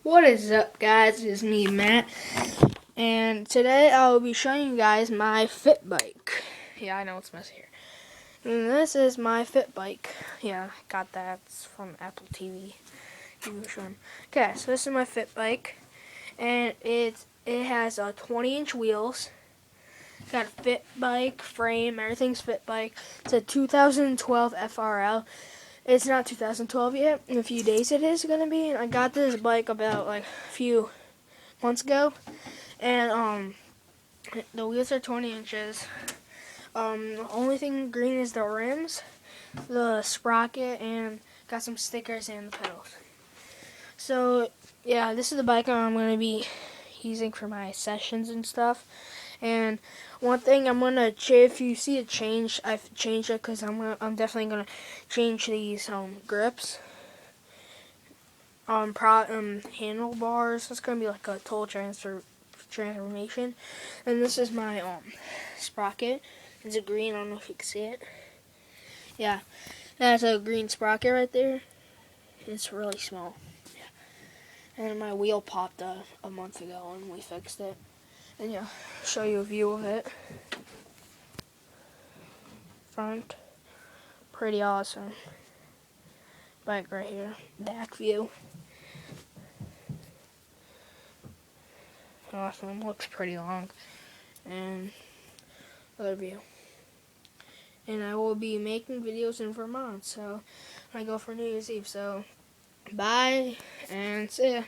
What is up, guys? It's me, Matt, and today I will be showing you guys my Fit Bike. Yeah, I know it's messy here. And this is my Fit Bike. Yeah, got that from Apple TV. Okay, so this is my Fit Bike, and it has 20-inch wheels. Got a Fit Bike frame. Everything's Fit Bike. It's a 2012 FRL. It's not 2012 yet. In a few days it is going to be. I got this bike about a few months ago. And the wheels are 20 inches. The only thing green is the rims, the sprocket, and got some stickers and the pedals. So yeah, this is the bike I'm going to be using for my sessions and stuff. And one thing I'm gonna, if you see a change, I've changed it because I'm definitely gonna change these grips. Handlebars. It's gonna be like a total transformation. And this is my sprocket. It's a green. I don't know if you can see it. Yeah, that's a green sprocket right there. It's really small. Yeah. And my wheel popped a month ago, and we fixed it. And yeah, show you a view of it. Front, pretty awesome. Bike right here. Back view. Awesome. Looks pretty long. And other view. And I will be making videos in Vermont, so I go for New Year's Eve. So bye and see ya.